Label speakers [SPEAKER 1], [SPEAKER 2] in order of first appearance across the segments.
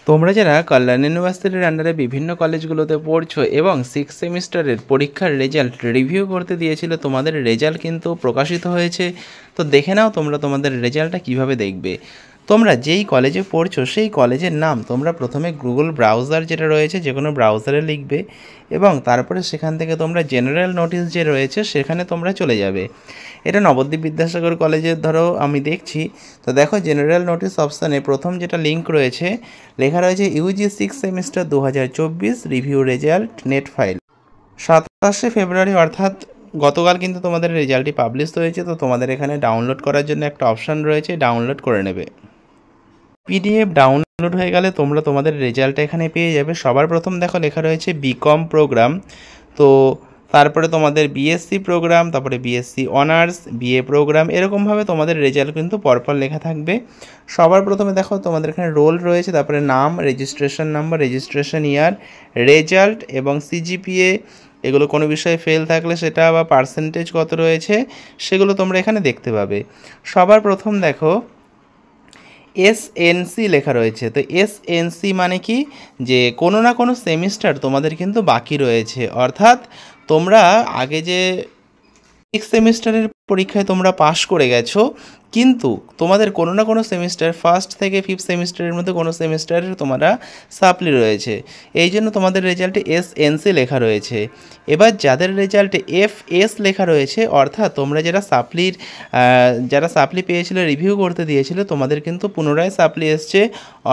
[SPEAKER 1] তোমরা যারা কল্যাণ ইউনিভার্সিটির আন্ডারে বিভিন্ন কলেজগুলোতে পড়ছো এবং সিক্স সেমিস্টারের পরীক্ষার রেজাল্ট রিভিউ করতে দিয়েছিলে, তোমাদের রেজাল্ট কিন্তু প্রকাশিত হয়েছে। তো দেখে নাও তোমরা তোমাদের রেজাল্টটা কিভাবে দেখবে। তোমরা যেই কলেজে পড়ছো সেই কলেজের নাম তোমরা প্রথমে গুগল ব্রাউজার যেটা রয়েছে যে কোনো ব্রাউজারে লিখবে এবং তারপরে সেখান থেকে তোমরা জেনারেল নোটিশ যে রয়েছে সেখানে তোমরা চলে যাবে। এটা নবদ্বীপ বিদ্যাসাগর কলেজের ধরো আমি দেখছি, তো দেখো জেনারেল নোটিশ অপশানে প্রথম যেটা লিঙ্ক রয়েছে লেখা রয়েছে UG six semester 2024 review result net file. 27শে ফেব্রুয়ারি অর্থাৎ গতকাল কিন্তু তোমাদের রেজাল্টটি পাবলিশ হয়েছে। তো তোমাদের এখানে ডাউনলোড করার জন্য একটা অপশান রয়েছে, ডাউনলোড করে নেবে। পিডিএফ ডাউনলোড হয়ে গেলে তোমরা তোমাদের রেজাল্টটা এখানে পেয়ে যাবে। সবার প্রথম দেখো লেখা রয়েছে বিকম প্রোগ্রাম, তো তারপরে তোমাদের বিএসসি প্রোগ্রাম, তারপরে বিএসসি অনার্স, বিএ প্রোগ্রাম, এরকমভাবে তোমাদের রেজাল্ট কিন্তু পরপর লেখা থাকবে। সবার প্রথমে দেখো তোমাদের এখানে রোল রয়েছে, তারপরে নাম, রেজিস্ট্রেশন নাম্বার, রেজিস্ট্রেশন ইয়ার, রেজাল্ট এবং সিজিপিএ, এগুলো কোনো বিষয়ে ফেল থাকলে সেটা বা পার্সেন্টেজ কত রয়েছে সেগুলো তোমরা এখানে দেখতে পাবে। সবার প্রথম দেখো এসএনসি লেখা রয়েছে। তো এসএনসি মানে কি, যে কোনো না কোনো সেমিস্টার তোমাদের কিন্তু বাকি রয়েছে, অর্থাৎ তোমরা আগে যে সিক্স সেমিস্টারের পরীক্ষায় তোমরা পাশ করে গেছো, কিন্তু তোমাদের কোনো না কোনো সেমিস্টার ফার্স্ট থেকে ফিফথ সেমিস্টারের মধ্যে কোনো সেমিস্টারের তোমরা সাপ্লি রয়েছে, এই জন্য তোমাদের রেজাল্টে এসএনসি লেখা রয়েছে। এবার যাদের রেজাল্টে এফএস লেখা রয়েছে, অর্থাৎ তোমরা যারা সাপ্লি পেয়েছিলে রিভিউ করতে দিয়েছিলে, তোমাদের কিন্তু পুনরায় সাপ্লি এসছে,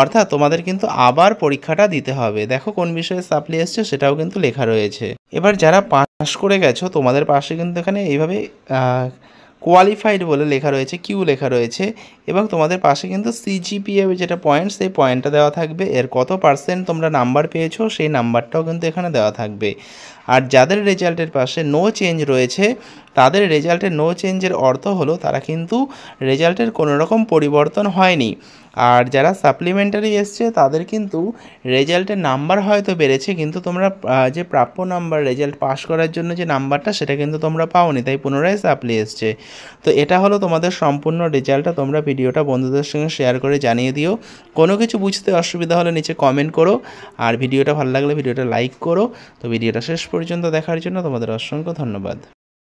[SPEAKER 1] অর্থাৎ তোমাদের কিন্তু আবার পরীক্ষাটা দিতে হবে। দেখো কোন বিষয়ে সাপ্লি এসছে সেটাও কিন্তু লেখা রয়েছে। এবার যারা পাস করে গেছো তোমাদের পাশে কিন্তু এখানে এইভাবে কোয়ালিফাইড বলে লেখা রয়েছে, কিউ লেখা রয়েছে, এবং তোমাদের পাশে কিন্তু সিজিপিএ যেটা পয়েন্ট, সেই পয়েন্টটা দেওয়া থাকবে। এর কত পার্সেন্ট তোমরা নাম্বার পেয়েছো সেই নাম্বারটাও কিন্তু এখানে দেওয়া থাকবে। আর যাদের রেজাল্টের পাশে নো চেঞ্জ রয়েছে, তাদের রেজাল্টের নো চেঞ্জের অর্থ হলো তারা কিন্তু রেজাল্টের কোনো রকম পরিবর্তন হয়নি। আর যারা সাপ্লিমেন্টারি এসছে তাদের কিন্তু রেজাল্টের নাম্বার হয়তো বেড়েছে, কিন্তু তোমরা যে প্রাপ্য নাম্বার রেজাল্ট পাস করার জন্য যে নাম্বারটা সেটা কিন্তু তোমরা পাওনি, তাই পুনরায় সাপ্লি এসছে। তো এটা হলো তোমাদের সম্পূর্ণ রেজাল্টটা। তোমরা ভিডিওটা বন্ধুদের সঙ্গে শেয়ার করে জানিয়ে দিও। কোনো কিছু বুঝতে অসুবিধা হলে নিচে কমেন্ট করো, আর ভিডিওটা ভালো লাগলে ভিডিওটা লাইক করো। তো ভিডিওটা শেষ পর্যন্ত দেখার জন্য তোমাদের অসংখ্য ধন্যবাদ।